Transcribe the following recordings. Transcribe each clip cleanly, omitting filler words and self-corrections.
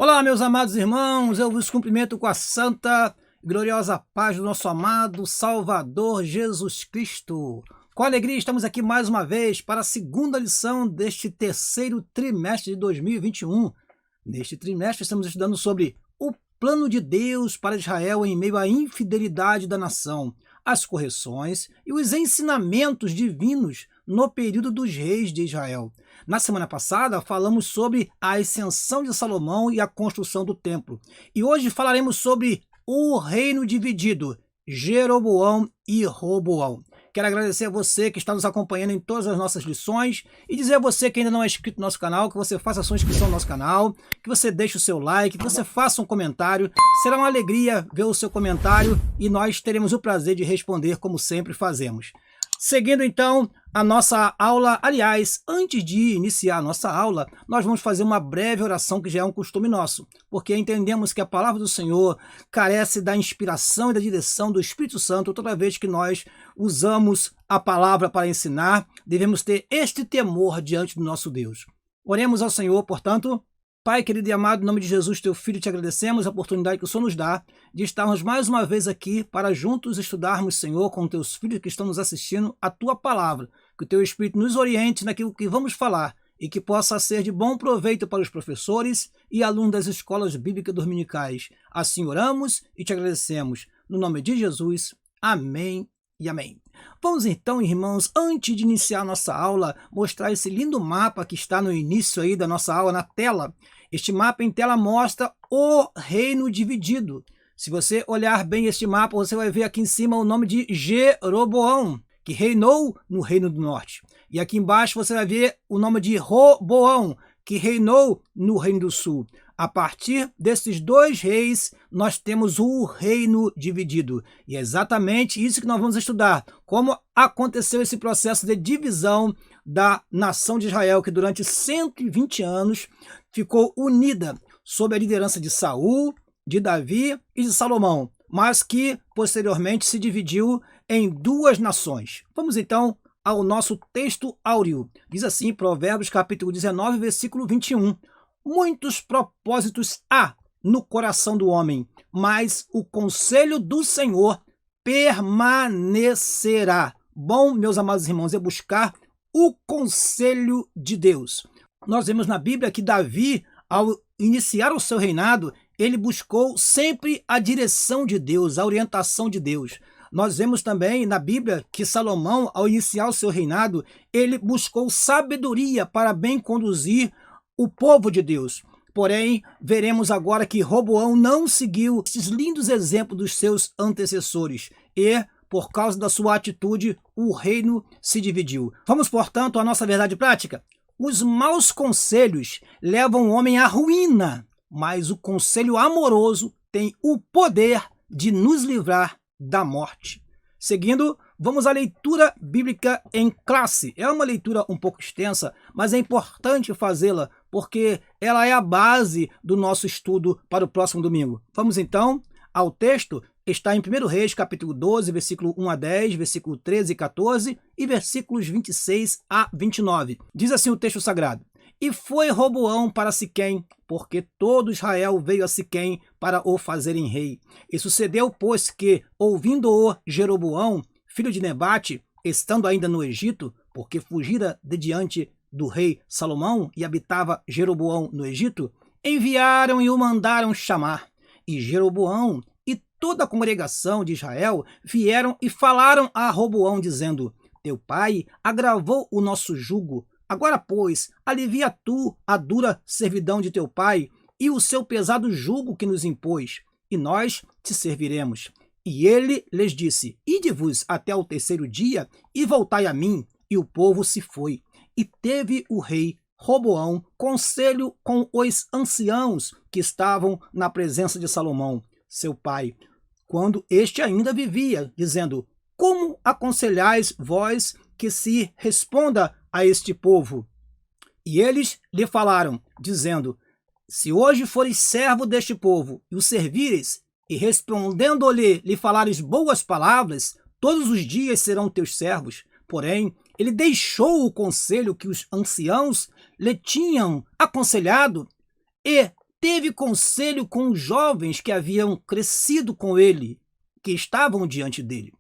Olá, meus amados irmãos, eu vos cumprimento com a santa e gloriosa paz do nosso amado Salvador Jesus Cristo. Com alegria estamos aqui mais uma vez para a segunda lição deste terceiro trimestre de 2021. Neste trimestre estamos estudando sobre o plano de Deus para Israel em meio à infidelidade da nação, as correções e os ensinamentos divinos no período dos reis de Israel. Na semana passada falamos sobre a ascensão de Salomão e a construção do templo. E hoje falaremos sobre o reino dividido, Jeroboão e Roboão. Quero agradecer a você que está nos acompanhando em todas as nossas lições e dizer a você que ainda não é inscrito no nosso canal, que você faça a sua inscrição no nosso canal, que você deixe o seu like, que você faça um comentário. Será uma alegria ver o seu comentário e nós teremos o prazer de responder como sempre fazemos. Seguindo então a nossa aula, aliás, antes de iniciar a nossa aula, nós vamos fazer uma breve oração que já é um costume nosso, porque entendemos que a palavra do Senhor carece da inspiração e da direção do Espírito Santo. Toda vez que nós usamos a palavra para ensinar, devemos ter este temor diante do nosso Deus. Oremos ao Senhor, portanto. Pai querido e amado, em nome de Jesus, teu Filho, te agradecemos a oportunidade que o Senhor nos dá de estarmos mais uma vez aqui para juntos estudarmos, Senhor, com teus filhos que estão nos assistindo, a tua palavra. Que o teu Espírito nos oriente naquilo que vamos falar e que possa ser de bom proveito para os professores e alunos das escolas bíblicas dominicais. Assim oramos e te agradecemos. No nome de Jesus, amém e amém. Vamos então, irmãos, antes de iniciar a nossa aula, mostrar esse lindo mapa que está no início aí da nossa aula na tela. Este mapa em tela mostra o reino dividido. Se você olhar bem este mapa, você vai ver aqui em cima o nome de Jeroboão, que reinou no Reino do Norte. E aqui embaixo você vai ver o nome de Roboão, que reinou no Reino do Sul. A partir desses dois reis, nós temos o reino dividido. E é exatamente isso que nós vamos estudar. Como aconteceu esse processo de divisão da nação de Israel, que durante 120 anos ficou unida sob a liderança de Saul, de Davi e de Salomão, mas que posteriormente se dividiu em duas nações. Vamos então ao nosso texto áureo. Diz assim, Provérbios capítulo 19, versículo 21. Muitos propósitos há no coração do homem, mas o conselho do Senhor permanecerá. Bom, meus amados irmãos, é buscar o conselho de Deus. Nós vemos na Bíblia que Davi, ao iniciar o seu reinado, ele buscou sempre a direção de Deus, a orientação de Deus. Nós vemos também na Bíblia que Salomão, ao iniciar o seu reinado, ele buscou sabedoria para bem conduzir o povo de Deus. Porém, veremos agora que Roboão não seguiu esses lindos exemplos dos seus antecessores e, por causa da sua atitude, o reino se dividiu. Vamos, portanto, à nossa verdade prática. Os maus conselhos levam o homem à ruína, mas o conselho amoroso tem o poder de nos livrar da morte. Seguindo, vamos à leitura bíblica em classe. É uma leitura um pouco extensa, mas é importante fazê-la porque ela é a base do nosso estudo para o próximo domingo. Vamos então ao texto. Está em 1 Reis, capítulo 12, versículo 1 a 10, versículo 13 e 14 e versículos 26 a 29. Diz assim o texto sagrado. E foi Roboão para Siquém, porque todo Israel veio a Siquém para o fazerem rei. E sucedeu, pois, que, ouvindo-o Jeroboão, filho de Nebate, estando ainda no Egito, porque fugira de diante do rei Salomão e habitava Jeroboão no Egito, enviaram e o mandaram chamar. E Jeroboão e toda a congregação de Israel vieram e falaram a Roboão, dizendo: Teu pai agravou o nosso jugo. Agora, pois, alivia tu a dura servidão de teu pai e o seu pesado jugo que nos impôs, e nós te serviremos. E ele lhes disse: Ide-vos até o terceiro dia e voltai a mim. E o povo se foi. E teve o rei Roboão conselho com os anciãos que estavam na presença de Salomão, seu pai, quando este ainda vivia, dizendo: Como aconselhais vós que se responda a este povo? E eles lhe falaram, dizendo: Se hoje fores servo deste povo e o servires, e respondendo-lhe lhe falares boas palavras, todos os dias serão teus servos. Porém, ele deixou o conselho que os anciãos lhe tinham aconselhado e teve conselho com os jovens que haviam crescido com ele, que estavam diante dele.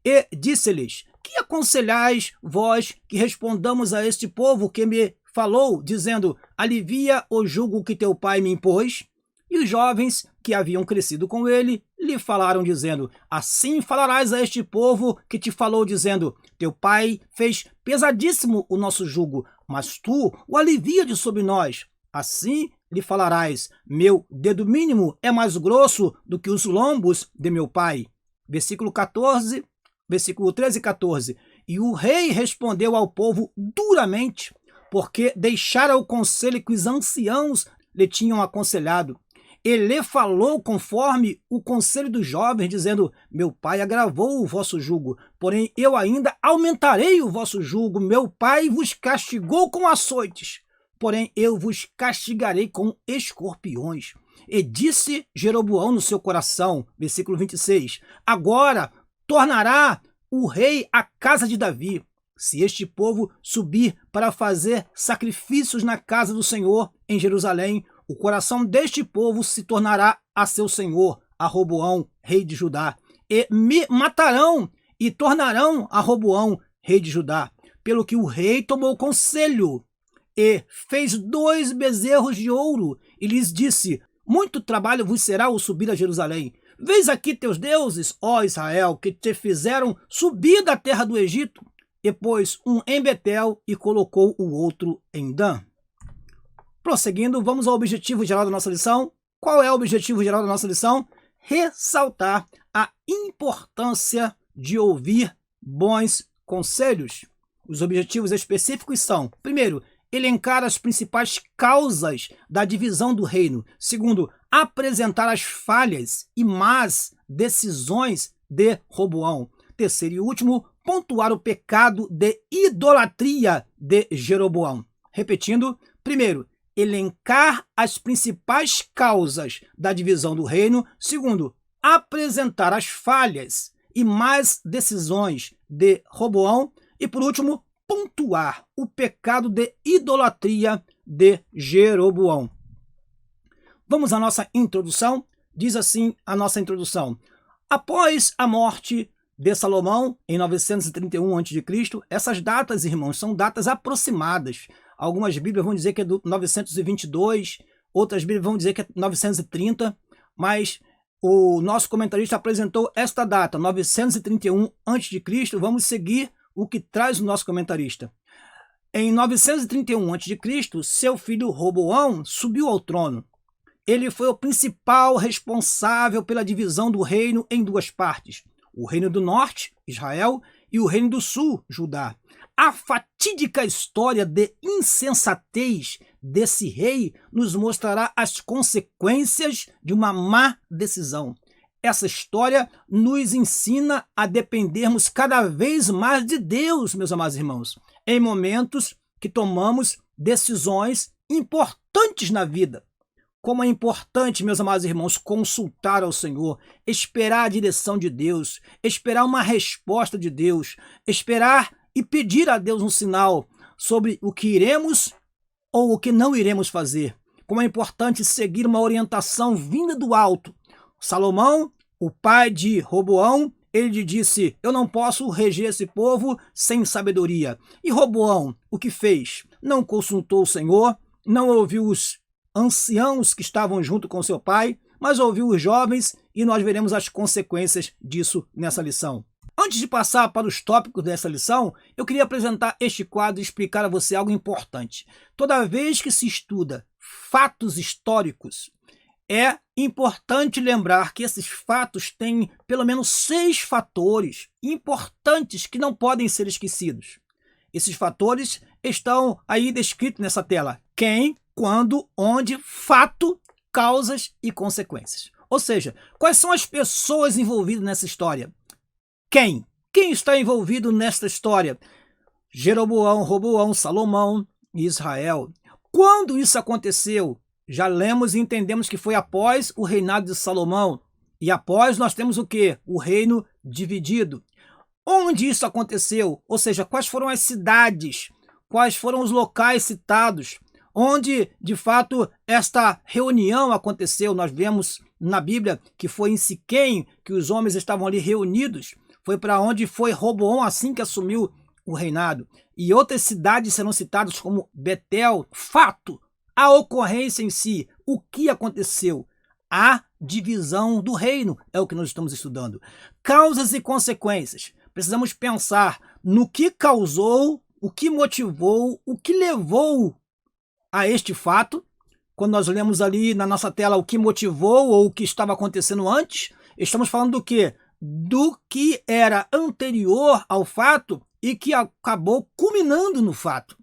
E disse-lhes: que aconselhais vós que respondamos a este povo que me falou, dizendo: alivia o jugo que teu pai me impôs? E os jovens que haviam crescido com ele lhe falaram, dizendo: assim falarás a este povo que te falou, dizendo: teu pai fez pesadíssimo o nosso jugo, mas tu o alivia de sobre nós. Assim lhe falarás: meu dedo mínimo é mais grosso do que os lombos de meu pai. Versículo 13 e 14. E o rei respondeu ao povo duramente, porque deixara o conselho que os anciãos lhe tinham aconselhado. Ele falou conforme o conselho dos jovens, dizendo: meu pai agravou o vosso jugo, porém eu ainda aumentarei o vosso jugo. Meu pai vos castigou com açoites, porém eu vos castigarei com escorpiões. E disse Jeroboão no seu coração, versículo 26, agora tornará o rei à casa de Davi, se este povo subir para fazer sacrifícios na casa do Senhor em Jerusalém. O coração deste povo se tornará a seu senhor, a Roboão, rei de Judá, e me matarão e tornarão a Roboão, rei de Judá. Pelo que o rei tomou conselho e fez 2 bezerros de ouro e lhes disse: muito trabalho vos será o subir a Jerusalém. Vês aqui teus deuses, ó Israel, que te fizeram subir da terra do Egito. E pôs um em Betel e colocou o outro em Dan. Prosseguindo, vamos ao objetivo geral da nossa lição. Qual é o objetivo geral da nossa lição? Ressaltar a importância de ouvir bons conselhos. Os objetivos específicos são: primeiro, elencar as principais causas da divisão do reino. Segundo, apresentar as falhas e más decisões de Roboão. Terceiro e último, pontuar o pecado de idolatria de Jeroboão. Repetindo, primeiro, elencar as principais causas da divisão do reino. Segundo, apresentar as falhas e más decisões de Roboão. E por último, pontuar o pecado de idolatria de Jeroboão. Vamos à nossa introdução. Diz assim a nossa introdução: após a morte de Salomão, em 931 a.C., essas datas, irmãos, são datas aproximadas. Algumas Bíblias vão dizer que é do 922, outras Bíblias vão dizer que é 930, mas o nosso comentarista apresentou esta data, 931 a.C. Vamos seguir o que traz o nosso comentarista. Em 931 a.C., seu filho Roboão subiu ao trono. Ele foi o principal responsável pela divisão do reino em 2 partes. O reino do norte, Israel, e o reino do sul, Judá. A fatídica história de insensatez desse rei nos mostrará as consequências de uma má decisão. Essa história nos ensina a dependermos cada vez mais de Deus, meus amados irmãos, em momentos que tomamos decisões importantes na vida. Como é importante, meus amados irmãos, consultar ao Senhor, esperar a direção de Deus, esperar uma resposta de Deus, esperar e pedir a Deus um sinal sobre o que iremos ou o que não iremos fazer. Como é importante seguir uma orientação vinda do alto. Salomão, o pai de Roboão, ele disse: eu não posso reger esse povo sem sabedoria. E Roboão, o que fez? Não consultou o Senhor, não ouviu os anciãos que estavam junto com seu pai, mas ouviu os jovens, e nós veremos as consequências disso nessa lição. Antes de passar para os tópicos dessa lição, eu queria apresentar este quadro e explicar a você algo importante. Toda vez que se estuda fatos históricos, é importante lembrar que esses fatos têm pelo menos 6 fatores importantes que não podem ser esquecidos. Esses fatores estão aí descritos nessa tela: quem, quando, onde, fato, causas e consequências. Ou seja, quais são as pessoas envolvidas nessa história? Quem? Quem está envolvido nesta história? Jeroboão, Roboão, Salomão e Israel. Quando isso aconteceu? Já lemos e entendemos que foi após o reinado de Salomão. E após nós temos o quê? O reino dividido. Onde isso aconteceu? Ou seja, quais foram as cidades? Quais foram os locais citados? onde de fato esta reunião aconteceu. Nós vemos na Bíblia que foi em Siquém que os homens estavam ali reunidos, foi para onde foi Roboão assim que assumiu o reinado. E outras cidades serão citadas como Betel. Fato, a ocorrência em si, o que aconteceu? A divisão do reino é o que nós estamos estudando. Causas e consequências. Precisamos pensar no que causou, o que motivou, o que levou a este fato. Quando nós lemos ali na nossa tela o que motivou ou o que estava acontecendo antes, estamos falando do quê? Do que era anterior ao fato e que acabou culminando no fato.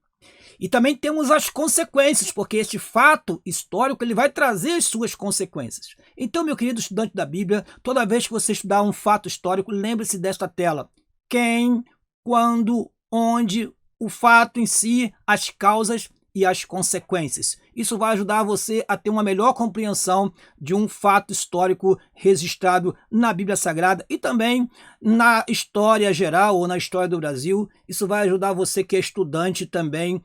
E também temos as consequências, porque este fato histórico ele vai trazer as suas consequências. Então, meu querido estudante da Bíblia, toda vez que você estudar um fato histórico, lembre-se desta tela. Quem, quando, onde, o fato em si, as causas e as consequências. Isso vai ajudar você a ter uma melhor compreensão de um fato histórico registrado na Bíblia Sagrada e também na história geral ou na história do Brasil. Isso vai ajudar você que é estudante também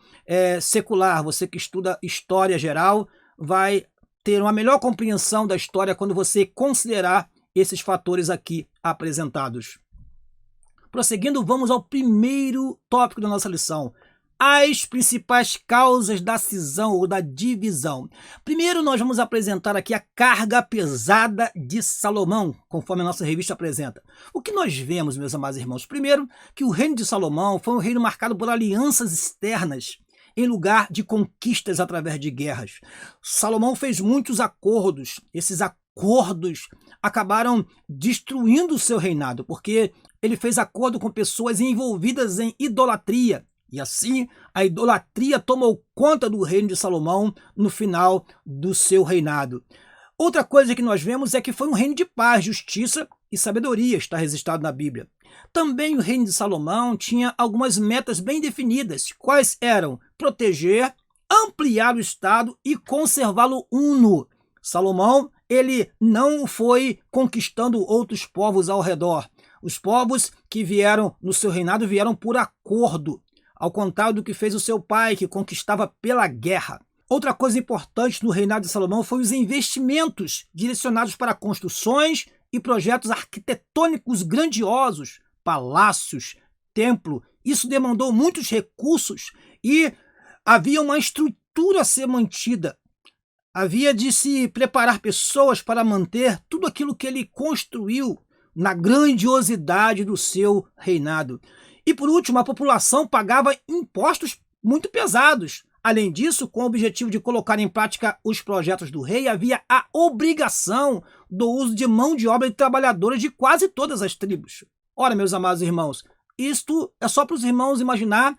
secular, você que estuda história geral, vai ter uma melhor compreensão da história quando você considerar esses fatores aqui apresentados. Prosseguindo, vamos ao primeiro tópico da nossa lição. As principais causas da cisão ou da divisão. Primeiro, nós vamos apresentar aqui a carga pesada de Salomão, conforme a nossa revista apresenta. O que nós vemos, meus amados irmãos? Primeiro, que o reino de Salomão foi um reino marcado por alianças externas, em lugar de conquistas através de guerras. Salomão fez muitos acordos. Esses acordos acabaram destruindo o seu reinado, porque ele fez acordo com pessoas envolvidas em idolatria. E assim, a idolatria tomou conta do reino de Salomão no final do seu reinado. Outra coisa que nós vemos é que foi um reino de paz, justiça e sabedoria, está registrado na Bíblia. Também o reino de Salomão tinha algumas metas bem definidas. Quais eram? Proteger, ampliar o Estado e conservá-lo uno. Salomão, ele não foi conquistando outros povos ao redor. Os povos que vieram no seu reinado vieram por acordo, ao contrário do que fez o seu pai, que conquistava pela guerra. Outra coisa importante no reinado de Salomão foi os investimentos direcionados para construções e projetos arquitetônicos grandiosos, palácios, templo. Isso demandou muitos recursos e havia uma estrutura a ser mantida. Havia de se preparar pessoas para manter tudo aquilo que ele construiu na grandiosidade do seu reinado. E por último, a população pagava impostos muito pesados. Além disso, com o objetivo de colocar em prática os projetos do rei, havia a obrigação do uso de mão de obra de trabalhadores de quase todas as tribos. Ora, meus amados irmãos, isto é só para os irmãos imaginar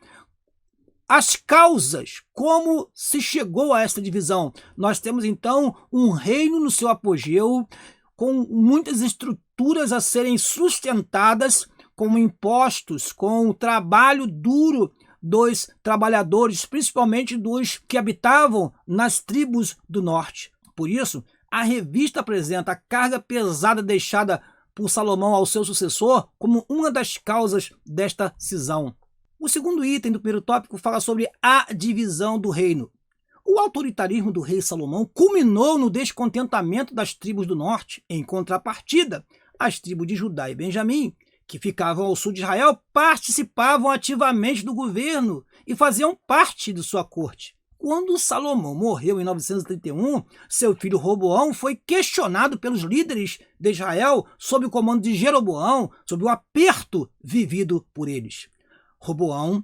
as causas, como se chegou a esta divisão. Nós temos então um reino no seu apogeu, com muitas estruturas a serem sustentadas, com impostos, com o trabalho duro dos trabalhadores, principalmente dos que habitavam nas tribos do norte. Por isso, a revista apresenta a carga pesada deixada por Salomão ao seu sucessor como uma das causas desta cisão. O segundo item do primeiro tópico fala sobre a divisão do reino. O autoritarismo do rei Salomão culminou no descontentamento das tribos do norte. Em contrapartida, as tribos de Judá e Benjamim, que ficavam ao sul de Israel, participavam ativamente do governo e faziam parte de sua corte. Quando Salomão morreu em 931, seu filho Roboão foi questionado pelos líderes de Israel sob o comando de Jeroboão, sob o aperto vivido por eles. Roboão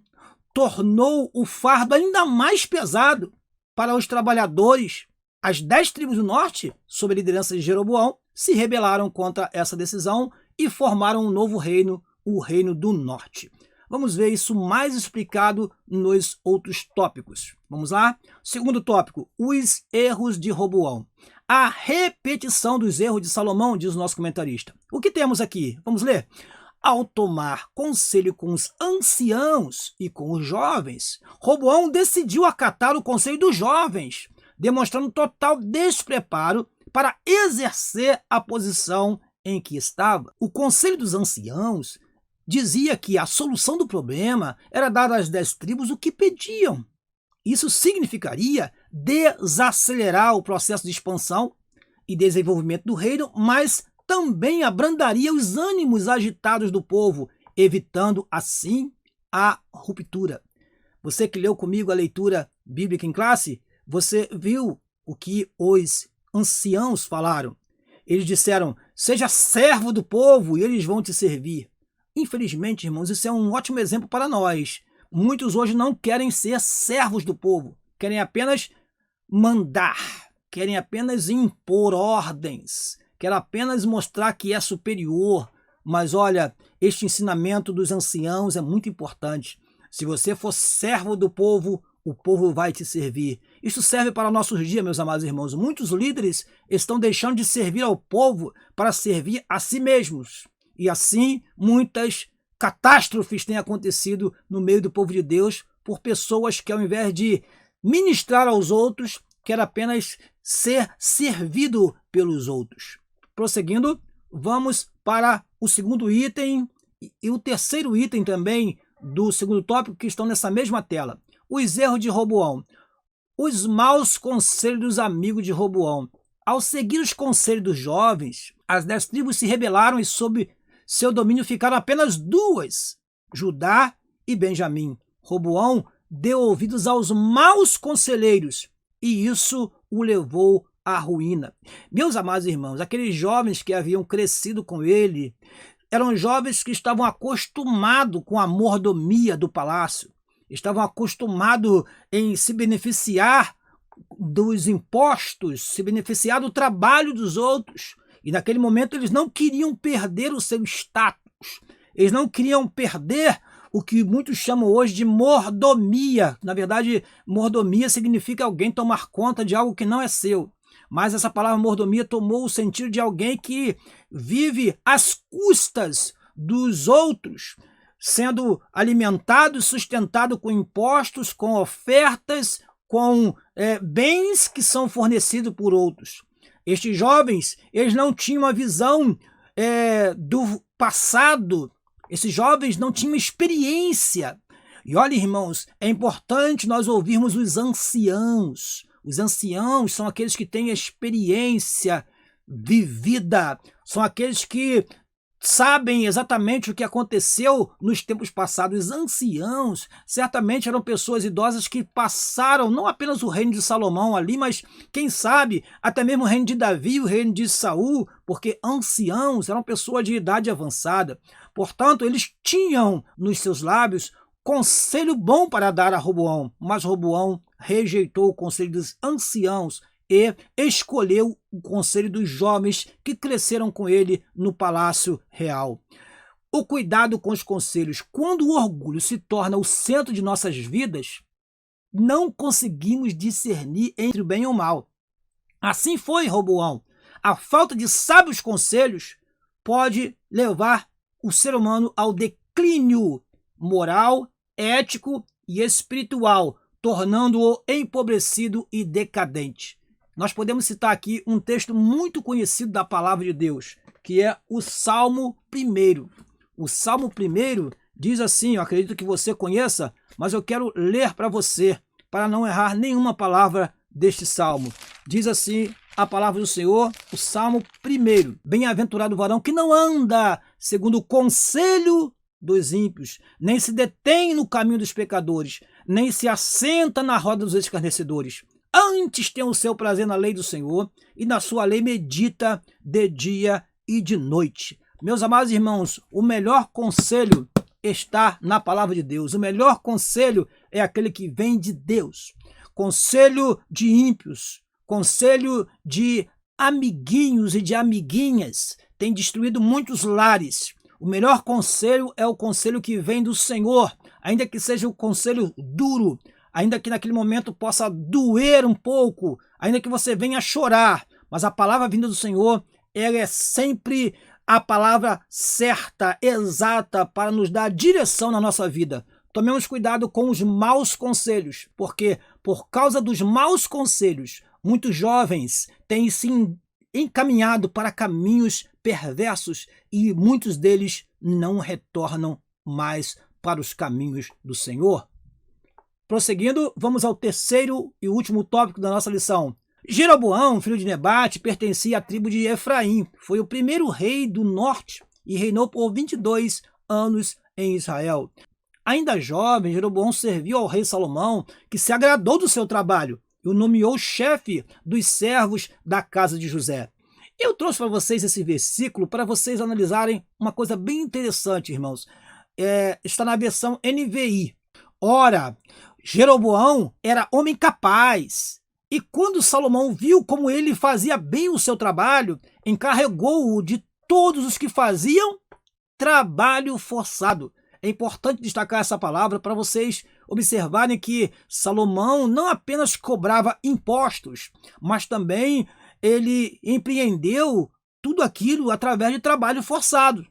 tornou o fardo ainda mais pesado para os trabalhadores. As 10 tribos do norte, sob a liderança de Jeroboão, se rebelaram contra essa decisão e formaram um novo reino, o Reino do Norte. Vamos ver isso mais explicado nos outros tópicos. Vamos lá? Segundo tópico, os erros de Roboão. A repetição dos erros de Salomão, diz o nosso comentarista. O que temos aqui? Vamos ler? Ao tomar conselho com os anciãos e com os jovens, Roboão decidiu acatar o conselho dos jovens, demonstrando total despreparo para exercer a posição em que estava. O conselho dos anciãos dizia que a solução do problema era dar às 10 tribos o que pediam. Isso significaria desacelerar o processo de expansão e desenvolvimento do reino, mas também abrandaria os ânimos agitados do povo, evitando assim a ruptura. Você que leu comigo a leitura bíblica em classe, você viu o que os anciãos falaram. Eles disseram: seja servo do povo e eles vão te servir. Infelizmente, irmãos, isso é um ótimo exemplo para nós. Muitos hoje não querem ser servos do povo, querem apenas mandar, querem apenas impor ordens, querem apenas mostrar que é superior. Mas olha, este ensinamento dos anciãos é muito importante. Se você for servo do povo, o povo vai te servir. Isso serve para nossos dias, meus amados irmãos. Muitos líderes estão deixando de servir ao povo para servir a si mesmos. E assim, muitas catástrofes têm acontecido no meio do povo de Deus por pessoas que, ao invés de ministrar aos outros, querem apenas ser servido pelos outros. Prosseguindo, vamos para o segundo item e o terceiro item também do segundo tópico, que estão nessa mesma tela. Os erros de Roboão. Os maus conselhos dos amigos de Roboão. Ao seguir os conselhos dos jovens, as 10 tribos se rebelaram e sob seu domínio ficaram apenas 2, Judá e Benjamim. Roboão deu ouvidos aos maus conselheiros e isso o levou à ruína. Meus amados irmãos, aqueles jovens que haviam crescido com ele eram jovens que estavam acostumados com a mordomia do palácio, estavam acostumados em se beneficiar dos impostos, se beneficiar do trabalho dos outros. E naquele momento eles não queriam perder o seu status, eles não queriam perder o que muitos chamam hoje de mordomia. Na verdade, mordomia significa alguém tomar conta de algo que não é seu. Mas essa palavra mordomia tomou o sentido de alguém que vive às custas dos outros, sendo alimentado e sustentado com impostos, com ofertas, com bens que são fornecidos por outros. Estes jovens, eles não tinham uma visão do passado, esses jovens não tinham experiência. E olha, irmãos, é importante nós ouvirmos os anciãos. Os anciãos são aqueles que têm experiência vivida, são aqueles que sabem exatamente o que aconteceu nos tempos passados. Os anciãos certamente eram pessoas idosas que passaram não apenas o reino de Salomão ali, mas quem sabe até mesmo o reino de Davi e o reino de Saul, porque anciãos eram pessoas de idade avançada. Portanto, eles tinham nos seus lábios conselho bom para dar a Roboão, mas Roboão rejeitou o conselho dos anciãos e escolheu o conselho dos jovens que cresceram com ele no palácio real. O cuidado com os conselhos. Quando o orgulho se torna o centro de nossas vidas, não conseguimos discernir entre o bem e o mal. Assim foi Roboão. A falta de sábios conselhos pode levar o ser humano ao declínio moral, ético e espiritual, tornando-o empobrecido e decadente. Nós podemos citar aqui um texto muito conhecido da palavra de Deus, que é o Salmo 1. O Salmo 1 diz assim, eu acredito que você conheça, mas eu quero ler para você, para não errar nenhuma palavra deste Salmo. Diz assim a palavra do Senhor, o Salmo 1. Bem-aventurado o varão que não anda segundo o conselho dos ímpios, nem se detém no caminho dos pecadores, nem se assenta na roda dos escarnecedores. Antes tem o seu prazer na lei do Senhor, e na sua lei medita de dia e de noite. Meus amados irmãos, o melhor conselho está na palavra de Deus. O melhor conselho é aquele que vem de Deus. Conselho de ímpios, conselho de amiguinhos e de amiguinhas tem destruído muitos lares. O melhor conselho é o conselho que vem do Senhor, ainda que seja um conselho duro, ainda que naquele momento possa doer um pouco, ainda que você venha chorar, mas a palavra vinda do Senhor, ela é sempre a palavra certa, exata, para nos dar direção na nossa vida. Tomemos cuidado com os maus conselhos, porque por causa dos maus conselhos, muitos jovens têm se encaminhado para caminhos perversos e muitos deles não retornam mais para os caminhos do Senhor. Prosseguindo, vamos ao terceiro e último tópico da nossa lição. Jeroboão, filho de Nebate, pertencia à tribo de Efraim. Foi o primeiro rei do norte e reinou por 22 anos em Israel. Ainda jovem, Jeroboão serviu ao rei Salomão, que se agradou do seu trabalho e o nomeou chefe dos servos da casa de José. Eu trouxe para vocês esse versículo para vocês analisarem uma coisa bem interessante, irmãos. Está na versão NVI. Ora, Jeroboão era homem capaz, e quando Salomão viu como ele fazia bem o seu trabalho, encarregou-o de todos os que faziam trabalho forçado. É importante destacar essa palavra para vocês observarem que Salomão não apenas cobrava impostos, mas também ele empreendeu tudo aquilo através de trabalho forçado.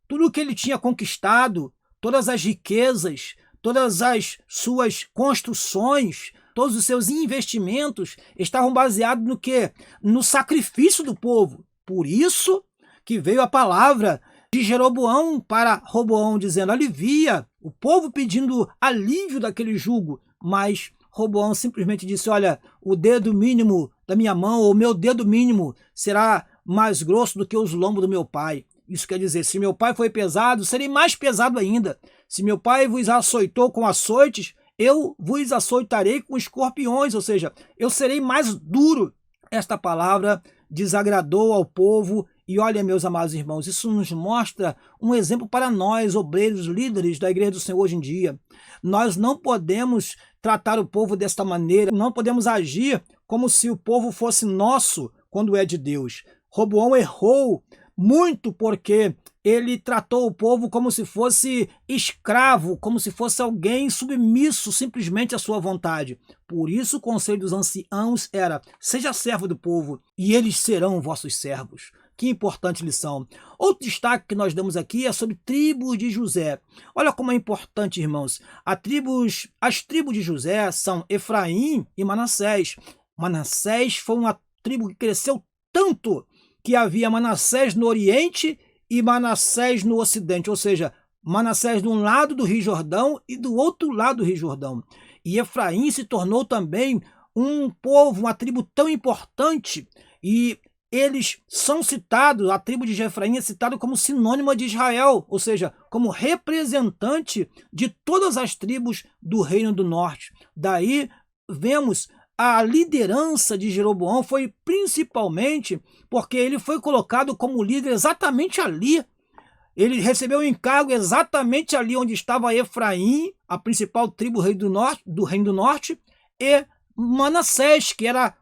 Tudo o que ele tinha conquistado, todas as riquezas, todas as suas construções, todos os seus investimentos estavam baseados no quê? No sacrifício do povo. Por isso que veio a palavra de Jeroboão para Roboão, dizendo: alivia, o povo pedindo alívio daquele jugo. Mas Roboão simplesmente disse: olha, o dedo mínimo da minha mão, ou o meu dedo mínimo, será mais grosso do que os lombos do meu pai. Isso quer dizer, se meu pai foi pesado, serei mais pesado ainda. Se meu pai vos açoitou com açoites, eu vos açoitarei com escorpiões, ou seja, eu serei mais duro. Esta palavra desagradou ao povo e olha, meus amados irmãos, isso nos mostra um exemplo para nós, obreiros, líderes da Igreja do Senhor hoje em dia. Nós não podemos tratar o povo desta maneira, não podemos agir como se o povo fosse nosso quando é de Deus. Roboão errou muito porque ele tratou o povo como se fosse escravo, como se fosse alguém submisso simplesmente à sua vontade. Por isso o conselho dos anciãos era: seja servo do povo e eles serão vossos servos. Que importante lição. Outro destaque que nós damos aqui é sobre tribos de José. Olha como é importante, irmãos. As tribos de José são Efraim e Manassés. Manassés foi uma tribo que cresceu tanto que havia Manassés no Oriente e Manassés no Ocidente, ou seja, Manassés de um lado do Rio Jordão e do outro lado do Rio Jordão. E Efraim se tornou também um povo, uma tribo tão importante, e eles são citados, a tribo de Efraim é citada como sinônima de Israel, ou seja, como representante de todas as tribos do Reino do Norte. Daí vemos a liderança de Jeroboão foi principalmente porque ele foi colocado como líder exatamente ali. Ele recebeu o encargo exatamente ali onde estava Efraim, a principal tribo do Reino do Norte, e Manassés, que era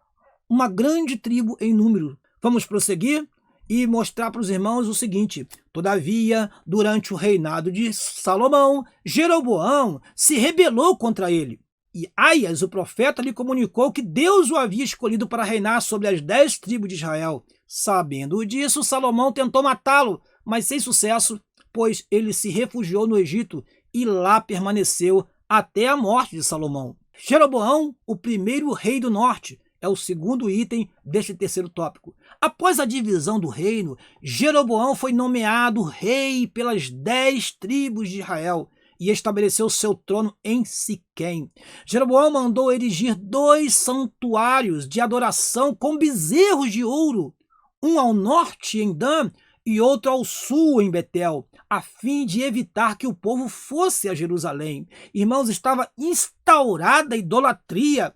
uma grande tribo em número. Vamos prosseguir e mostrar para os irmãos o seguinte: todavia, durante o reinado de Salomão, Jeroboão se rebelou contra ele. E Aias, o profeta, lhe comunicou que Deus o havia escolhido para reinar sobre as 10 tribos de Israel. Sabendo disso, Salomão tentou matá-lo, mas sem sucesso, pois ele se refugiou no Egito e lá permaneceu até a morte de Salomão. Jeroboão, o primeiro rei do norte, é o segundo item deste terceiro tópico. Após a divisão do reino, Jeroboão foi nomeado rei pelas 10 tribos de Israel e estabeleceu seu trono em Siquém. Jeroboão mandou erigir 2 santuários de adoração com bezerros de ouro, um ao norte em Dan e outro ao sul em Betel, a fim de evitar que o povo fosse a Jerusalém. Irmãos, estava instaurada a idolatria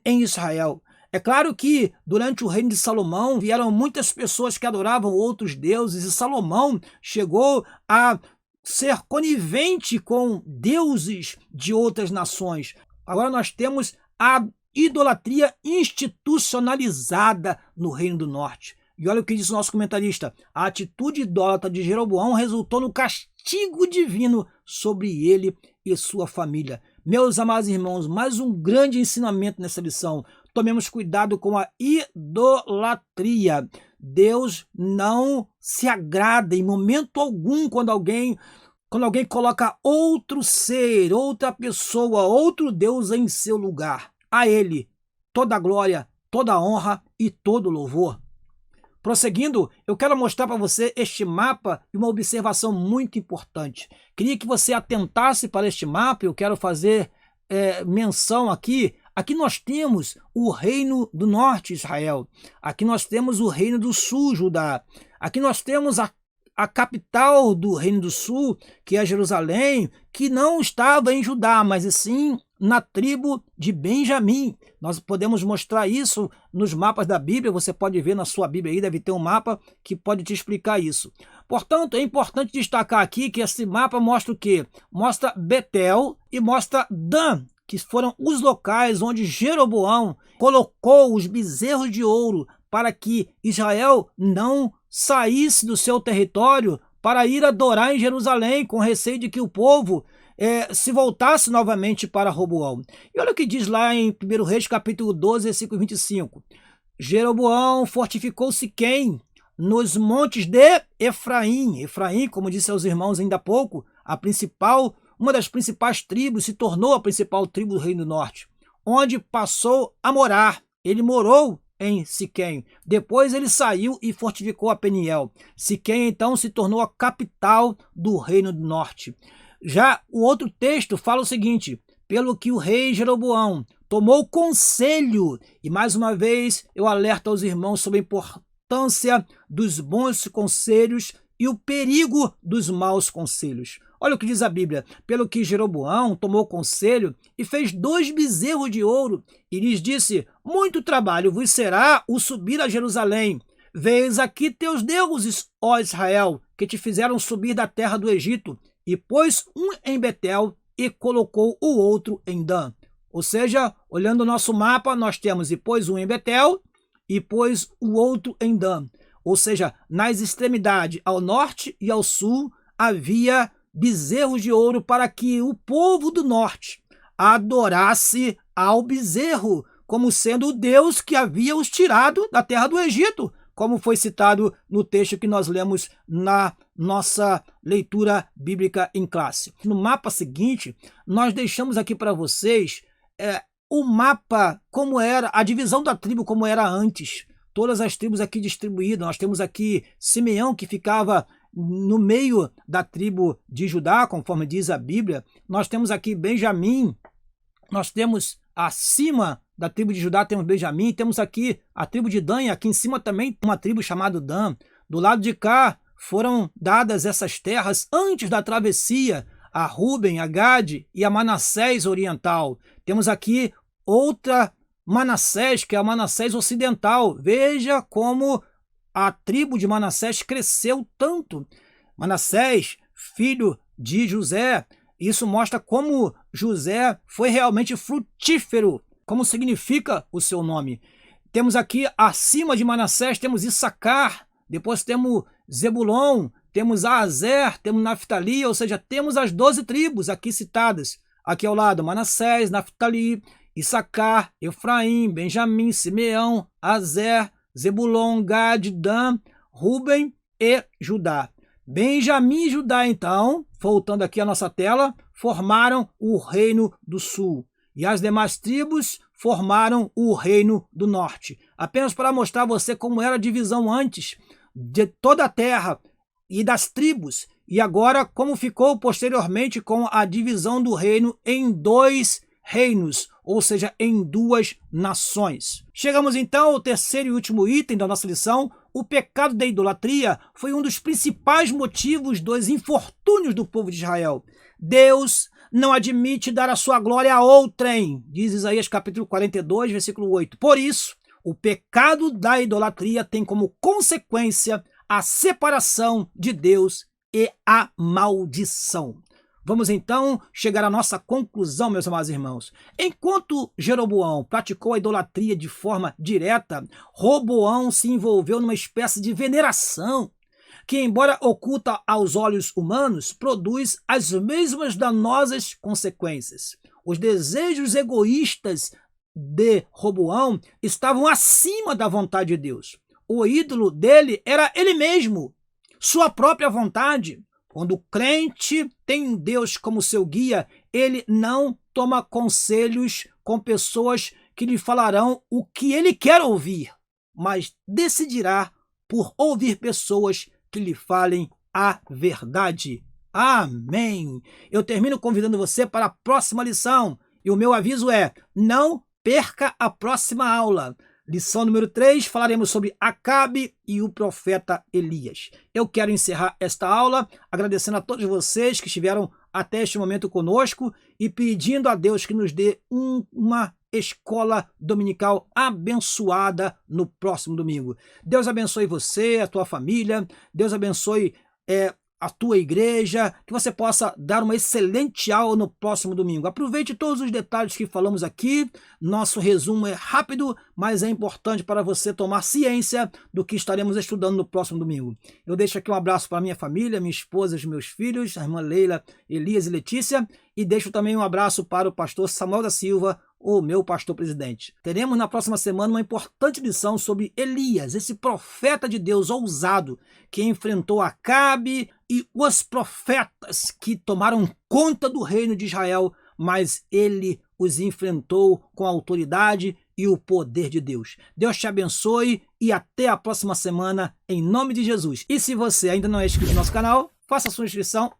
em Israel. É claro que durante o reino de Salomão vieram muitas pessoas que adoravam outros deuses e Salomão chegou a ser conivente com deuses de outras nações. Agora nós temos a idolatria institucionalizada no Reino do Norte. E olha o que diz o nosso comentarista: a atitude idólatra de Jeroboão resultou no castigo divino sobre ele e sua família. Meus amados irmãos, mais um grande ensinamento nessa lição. Tomemos cuidado com a idolatria. Deus não se agrada em momento algum quando alguém coloca outro ser, outra pessoa, outro Deus em seu lugar. A ele toda a glória, toda a honra e todo o louvor. Prosseguindo, eu quero mostrar para você este mapa e uma observação muito importante. Queria que você atentasse para este mapa. Eu quero fazer menção aqui, aqui nós temos o reino do norte, Israel. Aqui nós temos o reino do sul, Judá. Aqui nós temos a capital do reino do sul, que é Jerusalém, que não estava em Judá, mas sim na tribo de Benjamim. Nós podemos mostrar isso nos mapas da Bíblia, você pode ver na sua Bíblia aí, deve ter um mapa que pode te explicar isso. Portanto, é importante destacar aqui que esse mapa mostra o quê? Mostra Betel e mostra Dan, que foram os locais onde Jeroboão colocou os bezerros de ouro para que Israel não saísse do seu território para ir adorar em Jerusalém, com receio de que o povo se voltasse novamente para Roboão. E olha o que diz lá em 1 Reis, capítulo 12, versículo 25. Jeroboão fortificou Siquém nos montes de Efraim. Efraim, como disse aos irmãos ainda há pouco, uma das principais tribos, se tornou a principal tribo do Reino do Norte, onde passou a morar. Ele morou em Siquém. Depois ele saiu e fortificou a Peniel. Siquém então se tornou a capital do Reino do Norte. Já o outro texto fala o seguinte: pelo que o rei Jeroboão tomou conselho, e mais uma vez eu alerto aos irmãos sobre a importância dos bons conselhos e o perigo dos maus conselhos. Olha o que diz a Bíblia: pelo que Jeroboão tomou conselho e fez 2 bezerros de ouro, e lhes disse: muito trabalho vos será o subir a Jerusalém. Vês aqui teus deuses, ó Israel, que te fizeram subir da terra do Egito. E pôs um em Betel e colocou o outro em Dan. Ou seja, olhando o nosso mapa, nós temos e pôs um em Betel e pôs o outro em Dan. Ou seja, nas extremidades, ao norte e ao sul, havia bezerros de ouro para que o povo do norte adorasse ao bezerro, como sendo o Deus que havia os tirado da terra do Egito, como foi citado no texto que nós lemos na nossa leitura bíblica em classe. No mapa seguinte, nós deixamos aqui para vocês o mapa como era, a divisão da tribo como era antes. Todas as tribos aqui distribuídas. Nós temos aqui Simeão, que ficava no meio da tribo de Judá, conforme diz a Bíblia. Nós temos aqui Benjamim, nós temos acima da tribo de Judá temos Benjamim, temos aqui a tribo de Dan, e aqui em cima também uma tribo chamada Dan. Do lado de cá foram dadas essas terras antes da travessia a Ruben, a Gade e a Manassés oriental. Temos aqui outra Manassés, que é a Manassés ocidental. Veja como a tribo de Manassés cresceu tanto. Manassés, filho de José, isso mostra como José foi realmente frutífero, como significa o seu nome. Temos aqui, acima de Manassés, temos Issacar, depois temos Zebulon, temos Azer, temos Naftali, ou seja, temos as 12 tribos aqui citadas. Aqui ao lado, Manassés, Naftali, Issacar, Efraim, Benjamim, Simeão, Azer, Zebulon, Gad, Dan, Ruben e Judá. Benjamim e Judá, então, voltando aqui à nossa tela, formaram o Reino do Sul. E as demais tribos formaram o Reino do Norte. Apenas para mostrar a você como era a divisão antes de toda a terra e das tribos. E agora como ficou posteriormente com a divisão do reino em 2 reinos, ou seja, em 2 nações. Chegamos então ao terceiro e último item da nossa lição. O pecado da idolatria foi um dos principais motivos dos infortúnios do povo de Israel. Deus não admite dar a sua glória a outrem, diz Isaías capítulo 42, versículo 8. Por isso, o pecado da idolatria tem como consequência a separação de Deus e a maldição. Vamos então chegar à nossa conclusão, meus amados irmãos. Enquanto Jeroboão praticou a idolatria de forma direta, Roboão se envolveu numa espécie de veneração que, embora oculta aos olhos humanos, produz as mesmas danosas consequências. Os desejos egoístas de Roboão estavam acima da vontade de Deus. O ídolo dele era ele mesmo, sua própria vontade. Quando o crente tem Deus como seu guia, ele não toma conselhos com pessoas que lhe falarão o que ele quer ouvir, mas decidirá por ouvir pessoas que lhe falem a verdade. Amém. Eu termino convidando você para a próxima lição. E o meu aviso é: não perca a próxima aula. Lição número 3, falaremos sobre Acabe e o profeta Elias. Eu quero encerrar esta aula agradecendo a todos vocês que estiveram até este momento conosco e pedindo a Deus que nos dê uma escola dominical abençoada no próximo domingo. Deus abençoe você, a tua família, Deus abençoe a tua igreja, que você possa dar uma excelente aula no próximo domingo. Aproveite todos os detalhes que falamos aqui. Nosso resumo é rápido, mas é importante para você tomar ciência do que estaremos estudando no próximo domingo. Eu deixo aqui um abraço para minha família, minha esposa, os meus filhos, a irmã Leila, Elias e Letícia, e deixo também um abraço para o pastor Samuel da Silva, o meu pastor presidente. Teremos na próxima semana uma importante lição sobre Elias, esse profeta de Deus ousado que enfrentou Acabe e os profetas que tomaram conta do reino de Israel, mas ele os enfrentou com a autoridade e o poder de Deus. Deus te abençoe e até a próxima semana, em nome de Jesus. E se você ainda não é inscrito no nosso canal, faça a sua inscrição